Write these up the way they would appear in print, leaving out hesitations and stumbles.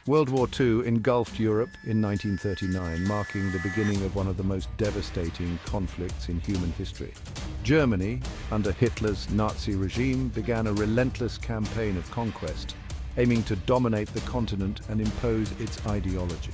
World War II engulfed Europe in 1939, marking the beginning of one of the most devastating conflicts in human history. Germany, under Hitler's Nazi regime, began a relentless campaign of conquest, aiming to dominate the continent and impose its ideology.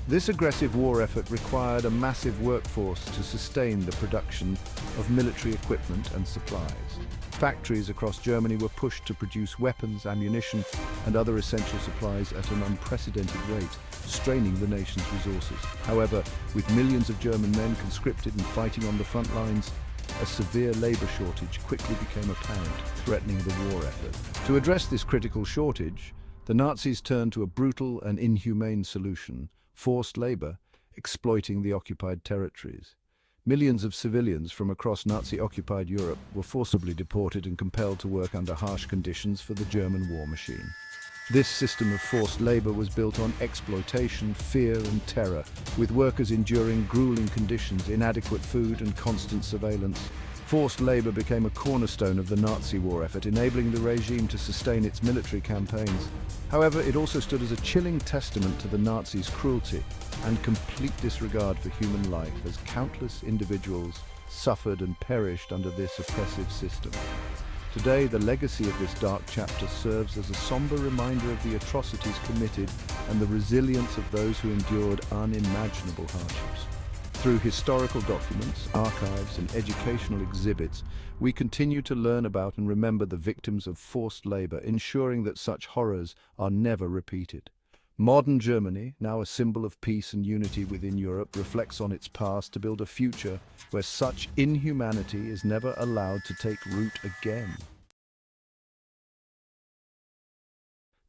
This aggressive war effort required a massive workforce to sustain the production of military equipment and supplies. Factories across Germany were pushed to produce weapons, ammunition, and other essential supplies at an unprecedented rate, straining the nation's resources. However, with millions of German men conscripted and fighting on the front lines, a severe labor shortage quickly became apparent, threatening the war effort. To address this critical shortage, the Nazis turned to a brutal and inhumane solution: forced labor, exploiting the occupied territories. Millions of civilians from across Nazi-occupied Europe were forcibly deported and compelled to work under harsh conditions for the German war machine. This system of forced labor was built on exploitation, fear and terror, with workers enduring grueling conditions, inadequate food and constant surveillance. Forced labor became a cornerstone of the Nazi war effort, enabling the regime to sustain its military campaigns. However, it also stood as a chilling testament to the Nazis' cruelty and complete disregard for human life, as countless individuals suffered and perished under this oppressive system. Today, the legacy of this dark chapter serves as a somber reminder of the atrocities committed and the resilience of those who endured unimaginable hardships. Through historical documents, archives, and educational exhibits, we continue to learn about and remember the victims of forced labor, ensuring that such horrors are never repeated. Modern Germany, now a symbol of peace and unity within Europe, reflects on its past to build a future where such inhumanity is never allowed to take root again.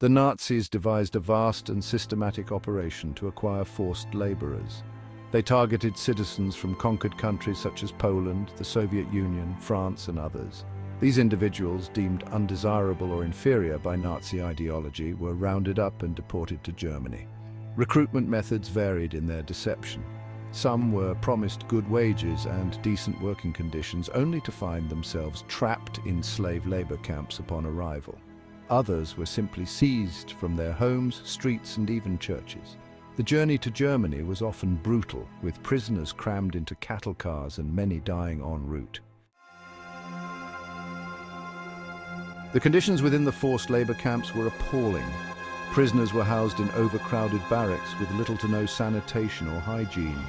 The Nazis devised a vast and systematic operation to acquire forced laborers. They targeted citizens from conquered countries such as Poland, the Soviet Union, France, and others. These individuals, deemed undesirable or inferior by Nazi ideology, were rounded up and deported to Germany. Recruitment methods varied in their deception. Some were promised good wages and decent working conditions, only to find themselves trapped in slave labor camps upon arrival. Others were simply seized from their homes, streets, and even churches. The journey to Germany was often brutal, with prisoners crammed into cattle cars and many dying en route. The conditions within the forced labor camps were appalling. Prisoners were housed in overcrowded barracks with little to no sanitation or hygiene.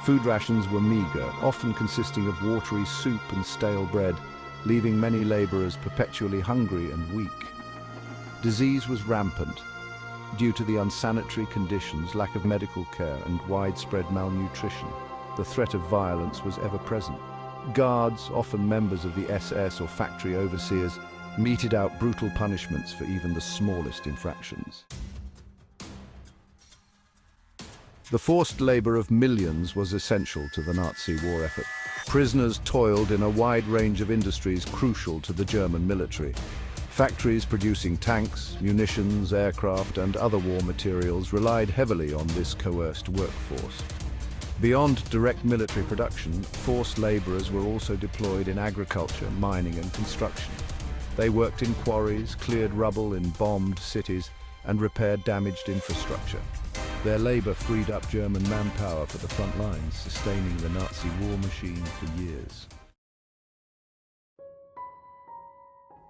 Food rations were meager, often consisting of watery soup and stale bread, leaving many laborers perpetually hungry and weak. Disease was rampant due to the unsanitary conditions, lack of medical care, and widespread malnutrition. The threat of violence was ever present. Guards, often members of the SS or factory overseers, meted out brutal punishments for even the smallest infractions. The forced labor of millions was essential to the Nazi war effort. Prisoners toiled in a wide range of industries crucial to the German military. Factories producing tanks, munitions, aircraft, and other war materials relied heavily on this coerced workforce. Beyond direct military production, forced laborers were also deployed in agriculture, mining, and construction. They worked in quarries, cleared rubble in bombed cities, and repaired damaged infrastructure. Their labor freed up German manpower for the front lines, sustaining the Nazi war machine for years.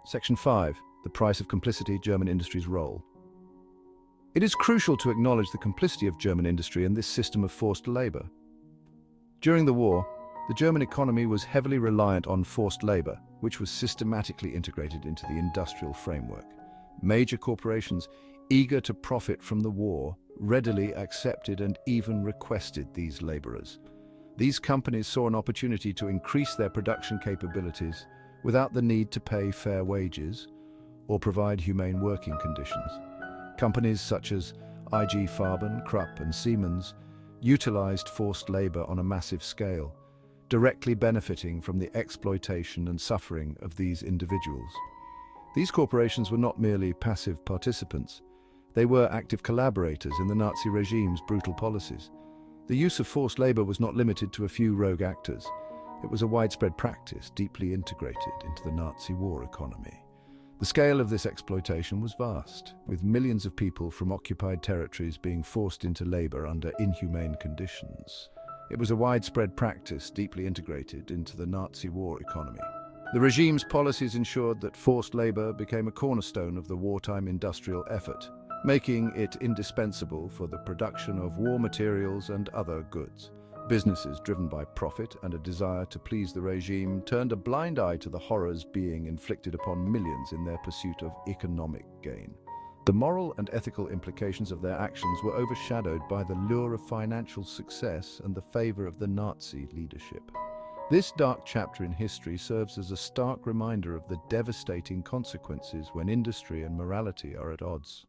Section 5. The price of complicity, German industry's role. It is crucial to acknowledge the complicity of German industry in this system of forced labor. During the war, the German economy was heavily reliant on forced labor, which was systematically integrated into the industrial framework. Major corporations, eager to profit from the war, readily accepted and even requested these laborers. These companies saw an opportunity to increase their production capabilities without the need to pay fair wages or provide humane working conditions. Companies such as IG Farben, and Siemens utilized forced labor on a massive scale, directly benefiting from the exploitation and suffering of these individuals. These corporations were not merely passive participants. They were active collaborators in the Nazi regime's brutal policies. The use of forced labor was not limited to a few rogue actors. It was a widespread practice, deeply integrated into the Nazi war economy. The scale of this exploitation was vast, with millions of people from occupied territories being forced into labor under inhumane conditions. It was a widespread practice deeply integrated into the Nazi war economy. The regime's policies ensured that forced labor became a cornerstone of the wartime industrial effort, making it indispensable for the production of war materials and other goods. Businesses driven by profit and a desire to please the regime turned a blind eye to the horrors being inflicted upon millions in their pursuit of economic gain. The moral and ethical implications of their actions were overshadowed by the lure of financial success and the favor of the Nazi leadership. This dark chapter in history serves as a stark reminder of the devastating consequences when industry and morality are at odds.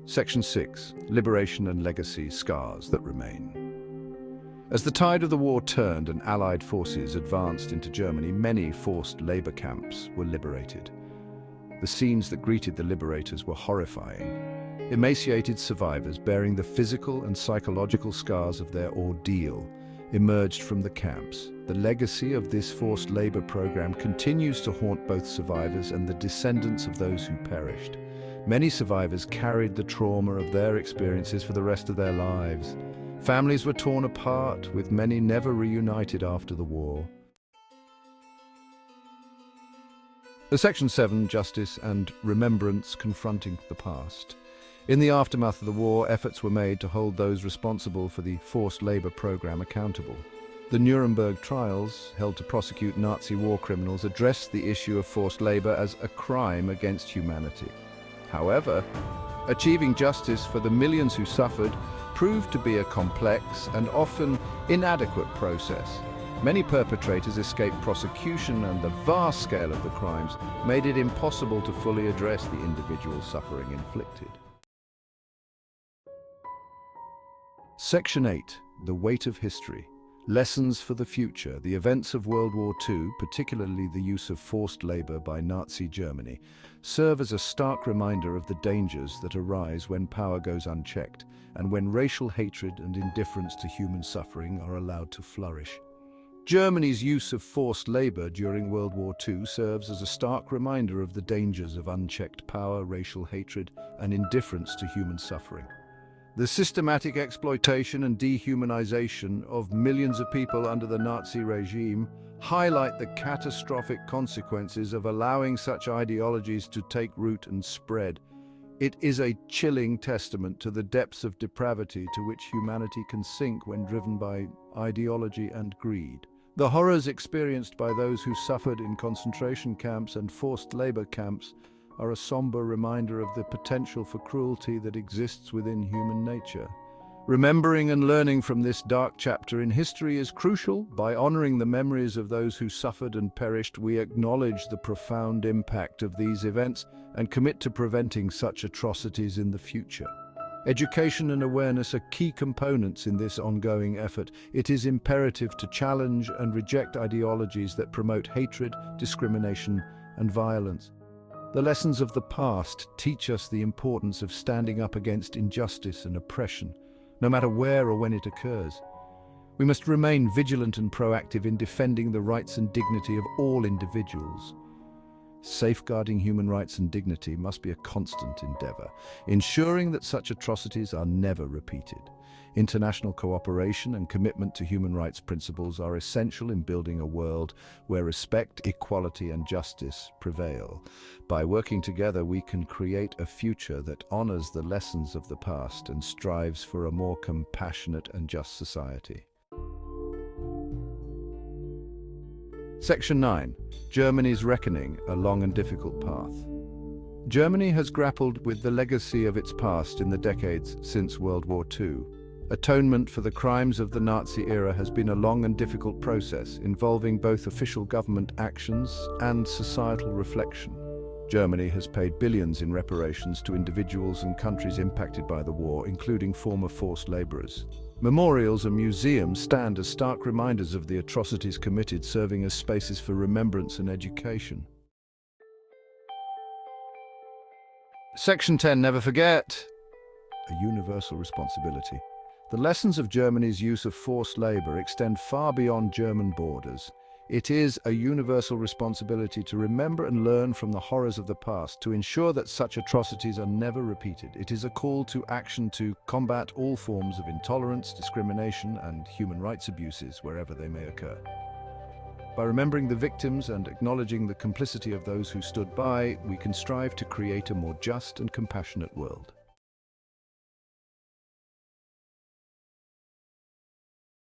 Section 6. Liberation and Legacy: Scars that Remain. As the tide of the war turned and Allied forces advanced into Germany, many forced labor camps were liberated. The scenes that greeted the liberators were horrifying. Emaciated survivors bearing the physical and psychological scars of their ordeal emerged from the camps. The legacy of this forced labor program continues to haunt both survivors and the descendants of those who perished. Many survivors carried the trauma of their experiences for the rest of their lives. Families were torn apart, with many never reunited after the war. Section 7. Justice and Remembrance: Confronting the Past. In the aftermath of the war, efforts were made to hold those responsible for the forced labor program accountable. The Nuremberg trials, held to prosecute Nazi war criminals, addressed the issue of forced labor as a crime against humanity. However, achieving justice for the millions who suffered proved to be a complex and often inadequate process. Many perpetrators escaped prosecution, and the vast scale of the crimes made it impossible to fully address the individual suffering inflicted. Section 8. The Weight of History: Lessons for the Future. The events of World War II, particularly the use of forced labor by Nazi Germany, serve as a stark reminder of the dangers that arise when power goes unchecked and when racial hatred and indifference to human suffering are allowed to flourish. Germany's use of forced labor during World War II serves as a stark reminder of the dangers of unchecked power, racial hatred, and indifference to human suffering. The systematic exploitation and dehumanization of millions of people under the Nazi regime highlight the catastrophic consequences of allowing such ideologies to take root and spread. It is a chilling testament to the depths of depravity to which humanity can sink when driven by ideology and greed. The horrors experienced by those who suffered in concentration camps and forced labor camps are a somber reminder of the potential for cruelty that exists within human nature. Remembering and learning from this dark chapter in history is crucial. By honoring the memories of those who suffered and perished, we acknowledge the profound impact of these events and commit to preventing such atrocities in the future. Education and awareness are key components in this ongoing effort. It is imperative to challenge and reject ideologies that promote hatred, discrimination, and violence. The lessons of the past teach us the importance of standing up against injustice and oppression, no matter where or when it occurs. We must remain vigilant and proactive in defending the rights and dignity of all individuals. Safeguarding human rights and dignity must be a constant endeavor, ensuring that such atrocities are never repeated. International cooperation and commitment to human rights principles are essential in building a world where respect, equality, and justice prevail. By working together, we can create a future that honors the lessons of the past and strives for a more compassionate and just society. Section 9. Germany's Reckoning: A Long and Difficult Path. Germany has grappled with the legacy of its past in the decades since World War II. Atonement for the crimes of the Nazi era has been a long and difficult process, involving both official government actions and societal reflection. Germany has paid billions in reparations to individuals and countries impacted by the war, including former forced laborers. Memorials and museums stand as stark reminders of the atrocities committed, serving as spaces for remembrance and education. Section 10. Never forget: A Universal Responsibility. The lessons of Germany's use of forced labor extend far beyond German borders. It is a universal responsibility to remember and learn from the horrors of the past to ensure that such atrocities are never repeated. It is a call to action to combat all forms of intolerance, discrimination, and human rights abuses wherever they may occur. By remembering the victims and acknowledging the complicity of those who stood by, we can strive to create a more just and compassionate world.